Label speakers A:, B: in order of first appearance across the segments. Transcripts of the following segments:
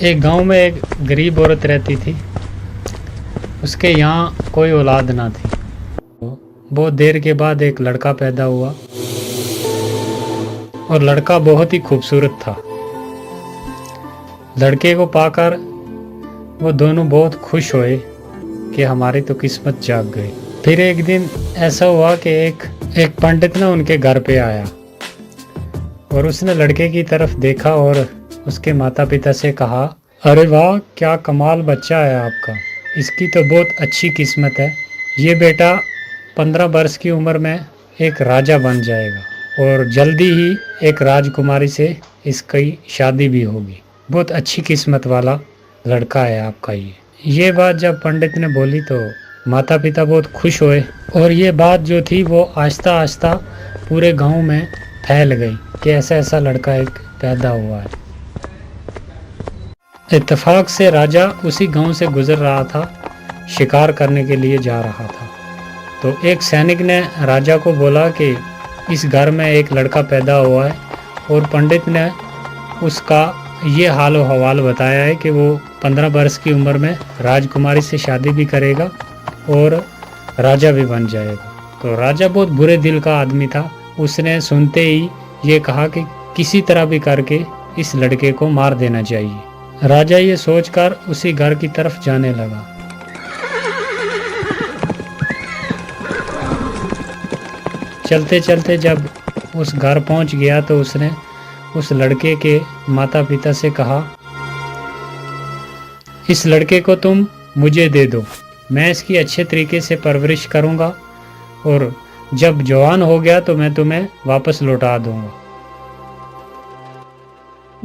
A: एक गांव में एक गरीब औरत रहती थी। उसके यहाँ कोई औलाद ना थी। बहुत देर के बाद एक लड़का पैदा हुआ और लड़का बहुत ही खूबसूरत था। लड़के को पाकर वो दोनों बहुत खुश हुए कि हमारी तो किस्मत जाग गई। फिर एक दिन ऐसा हुआ कि एक पंडित ना उनके घर पे आया और उसने लड़के की तरफ देखा और उसके माता पिता से कहा, अरे वाह, क्या कमाल बच्चा है आपका, इसकी तो बहुत अच्छी किस्मत है। ये बेटा 15 वर्ष की उम्र में एक राजा बन जाएगा और जल्दी ही एक राजकुमारी से इसकी शादी भी होगी। बहुत अच्छी किस्मत वाला लड़का है आपका ये बात जब पंडित ने बोली तो माता पिता बहुत खुश हुए और ये बात जो थी वो आहिस्ता आहिस्ता पूरे गांव में फैल गई कि ऐसा ऐसा लड़का एक पैदा हुआ है। इत्तेफाक से राजा उसी गांव से गुजर रहा था, शिकार करने के लिए जा रहा था। तो एक सैनिक ने राजा को बोला कि इस घर में एक लड़का पैदा हुआ है और पंडित ने उसका ये हाल व हवाल बताया है कि वो 15 वर्ष की उम्र में राजकुमारी से शादी भी करेगा और राजा भी बन जाएगा। तो राजा बहुत बुरे दिल का आदमी था। उसने सुनते ही ये कहा कि किसी तरह भी करके इस लड़के को मार देना चाहिए। राजा ये सोचकर उसी घर की तरफ जाने लगा। चलते चलते जब उस घर पहुंच गया तो उसने उस लड़के के माता पिता से कहा, इस लड़के को तुम मुझे दे दो, मैं इसकी अच्छे तरीके से परवरिश करूंगा और जब जवान हो गया तो मैं तुम्हें वापस लौटा दूंगा।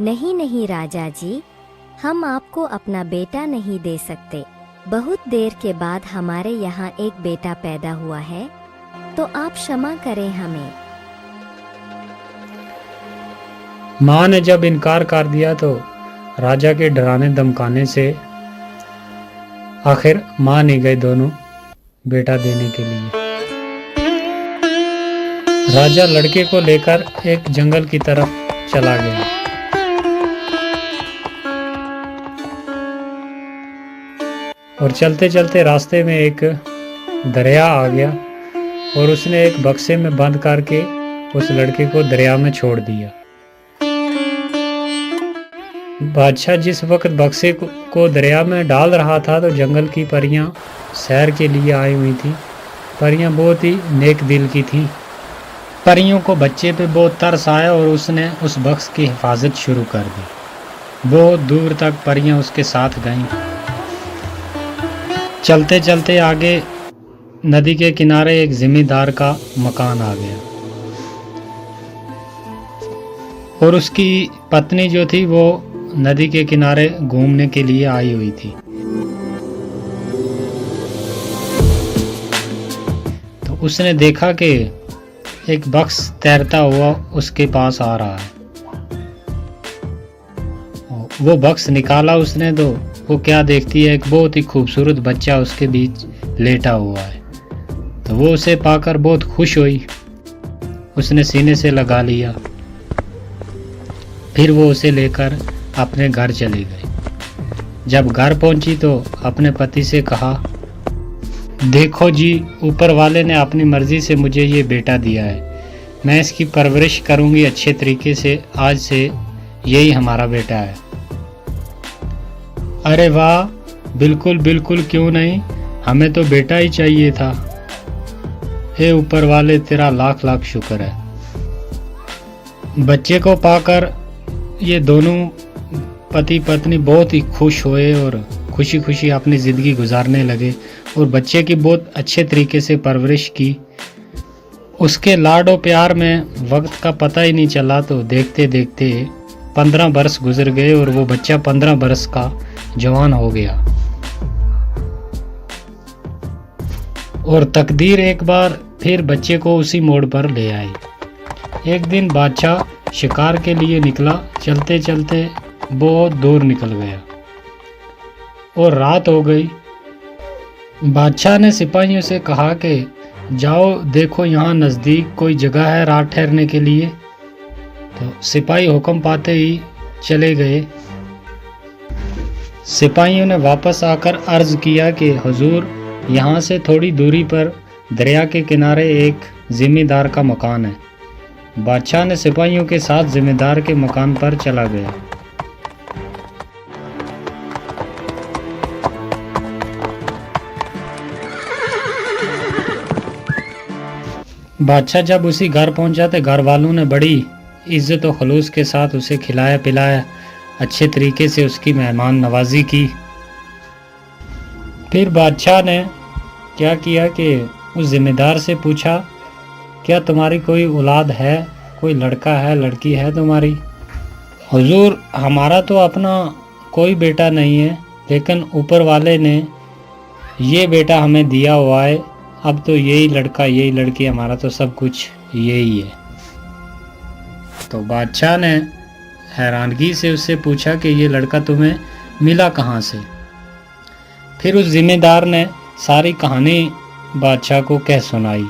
B: नहीं नहीं राजा जी, हम आपको अपना बेटा नहीं दे सकते। बहुत देर के बाद हमारे यहाँ एक बेटा पैदा हुआ है, तो आप क्षमा करें हमें।
A: माँ ने जब इनकार कर दिया तो राजा के डराने धमकाने से आखिर मान ही गए दोनों बेटा देने के लिए। राजा लड़के को लेकर एक जंगल की तरफ चला गया। और चलते चलते रास्ते में एक दरिया आ गया और उसने एक बक्से में बंद करके उस लड़के को दरिया में छोड़ दिया। बादशाह जिस वक्त बक्से को दरिया में डाल रहा था तो जंगल की परियां सैर के लिए आई हुई थी। परियां बहुत ही नेक दिल की थी। परियों को बच्चे पे बहुत तरस आया और उसने उस बक्स की हिफाजत शुरू कर दी। बहुत दूर तक परियां उसके साथ गईं। चलते चलते आगे नदी के किनारे एक जिम्मेदार का मकान आ गया और उसकी पत्नी जो थी वो नदी के किनारे घूमने के लिए आई हुई थी। तो उसने देखा कि एक बक्स तैरता हुआ उसके पास आ रहा है। वो बक्स निकाला उसने तो वो क्या देखती है, एक बहुत ही खूबसूरत बच्चा उसके बीच लेटा हुआ है। तो वो उसे पाकर बहुत खुश हुई, उसने सीने से लगा लिया। फिर वो उसे लेकर अपने घर चली गई। जब घर पहुंची तो अपने पति से कहा, देखो जी, ऊपर वाले ने अपनी मर्जी से मुझे ये बेटा दिया है, मैं इसकी परवरिश करूंगी अच्छे तरीके से, आज से यही हमारा बेटा है। अरे वाह, बिल्कुल बिल्कुल, क्यों नहीं, हमें तो बेटा ही चाहिए था। हे ऊपर वाले, तेरा लाख लाख शुक्र है। बच्चे को पाकर ये दोनों पति पत्नी बहुत ही खुश हुए और खुशी खुशी अपनी ज़िंदगी गुजारने लगे और बच्चे की बहुत अच्छे तरीके से परवरिश की। उसके लाडो प्यार में वक्त का पता ही नहीं चला। तो देखते देखते 15 वर्ष गुजर गए और वो बच्चा 15 वर्ष का जवान हो गया। और तकदीर एक बार फिर बच्चे को उसी मोड़ पर ले आई। एक दिन बादशाह शिकार के लिए निकला। चलते चलते बहुत दूर निकल गया और रात हो गई। बादशाह ने सिपाहियों से कहा कि जाओ देखो, यहाँ नज़दीक कोई जगह है रात ठहरने के लिए। तो सिपाही हुक्म पाते ही चले गए। सिपाहियों ने वापस आकर अर्ज किया कि हुजूर, यहाँ से थोड़ी दूरी पर दरिया के किनारे एक जिम्मेदार का मकान है। बादशाह ने सिपाहियों के साथ जिम्मेदार के मकान पर चला गया। बादशाह जब उसी घर पहुंचा तो घर वालों ने बड़ी इज्जत और खलूस के साथ उसे खिलाया पिलाया, अच्छे तरीके से उसकी मेहमान नवाजी की। फिर बादशाह ने क्या किया कि उस जिम्मेदार से पूछा, क्या तुम्हारी कोई औलाद है, कोई लड़का है, लड़की है तुम्हारी? हुजूर, हमारा तो अपना कोई बेटा नहीं है, लेकिन ऊपर वाले ने ये बेटा हमें दिया हुआ है। अब तो यही लड़का यही लड़की, हमारा तो सब कुछ यही है। तो बादशाह ने हैरानगी से उससे पूछा कि ये लड़का तुम्हें मिला कहाँ से? फिर उस जिम्मेदार ने सारी कहानी बादशाह को कह सुनाई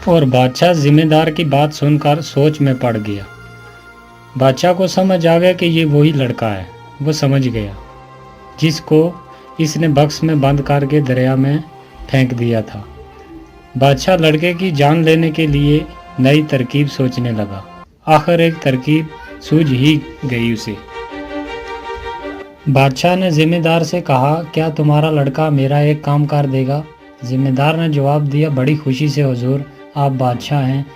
A: और बादशाह जिम्मेदार की बात सुनकर सोच में पड़ गया। बादशाह को समझ आ गया कि ये वही लड़का है। वो समझ गया जिसको इसने बक्स में बंद करके दरिया में फेंक दिया था। बादशाह लड़के की जान लेने के लिए नई तरकीब सोचने लगा। आखिर एक तरकीब सूझ ही गई उसे। बादशाह ने जिम्मेदार से कहा, क्या तुम्हारा लड़का मेरा एक काम कर देगा? जिम्मेदार ने जवाब दिया, बड़ी खुशी से हुजूर, आप बादशाह हैं,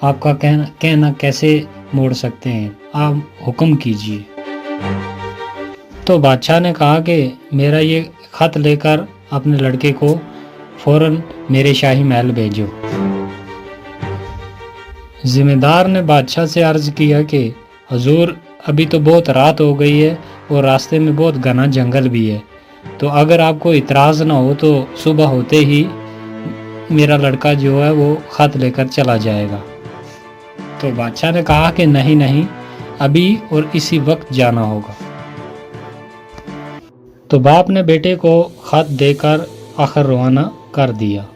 A: आपका कहना कैसे मोड़ सकते हैं, आप हुक्म कीजिए। तो बादशाह ने कहा कि मेरा ये खत लेकर अपने लड़के को फौरन मेरे शाही महल भेजो। जिम्मेदार ने बादशाह से अर्ज किया कि हुजूर, अभी तो बहुत रात हो गई है और रास्ते में बहुत घना जंगल भी है, तो अगर आपको इतराज़ ना हो तो सुबह होते ही मेरा लड़का जो है वो खत लेकर चला जाएगा। तो बादशाह ने कहा कि नहीं नहीं, अभी और इसी वक्त जाना होगा। तो बाप ने बेटे को खत देकर आखिर रवाना कर दिया।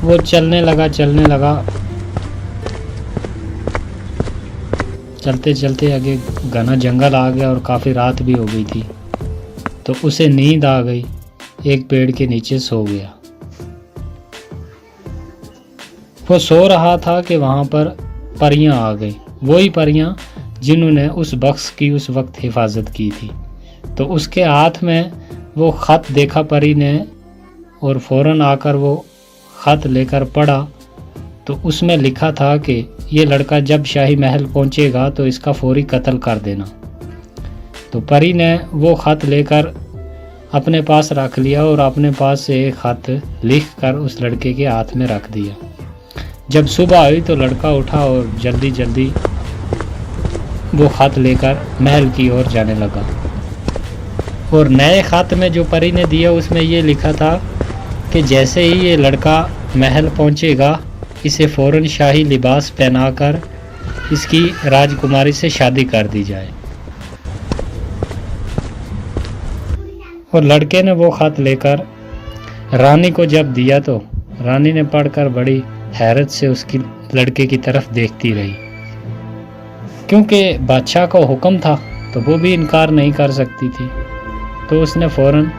A: वो चलने लगा। चलते चलते आगे घना जंगल आ गया और काफ़ी रात भी हो गई थी। तो उसे नींद आ गई, एक पेड़ के नीचे सो गया। वो सो रहा था कि वहाँ पर परियां आ गई, वही परियां जिन्होंने उस बक्स की उस वक्त हिफाजत की थी। तो उसके हाथ में वो ख़त देखा परी ने और फ़ौरन आकर वो ख़त लेकर पढ़ा। तो उसमें लिखा था कि ये लड़का जब शाही महल पहुंचेगा तो इसका फौरी कत्ल कर देना। तो परी ने वो ख़त लेकर अपने पास रख लिया और अपने पास से एक ख़त लिख कर उस लड़के के हाथ में रख दिया। जब सुबह आई तो लड़का उठा और जल्दी जल्दी वो ख़त लेकर महल की ओर जाने लगा। और नए ख़त में जो परी ने दिया उसमें ये लिखा था कि जैसे ही ये लड़का महल पहुंचेगा, इसे फ़ौरन शाही लिबास पहनाकर इसकी राजकुमारी से शादी कर दी जाए। और लड़के ने वो ख़त लेकर रानी को जब दिया तो रानी ने पढ़कर बड़ी हैरत से उसकी लड़के की तरफ देखती रही, क्योंकि बादशाह का हुक्म था तो वो भी इनकार नहीं कर सकती थी। तो उसने फ़ौरन।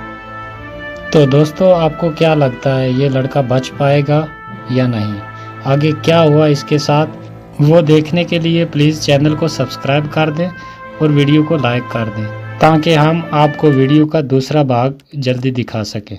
A: तो दोस्तों, आपको क्या लगता है ये लड़का बच पाएगा या नहीं? आगे क्या हुआ इसके साथ, वो देखने के लिए प्लीज़ चैनल को सब्सक्राइब कर दें और वीडियो को लाइक कर दें, ताकि हम आपको वीडियो का दूसरा भाग जल्दी दिखा सकें।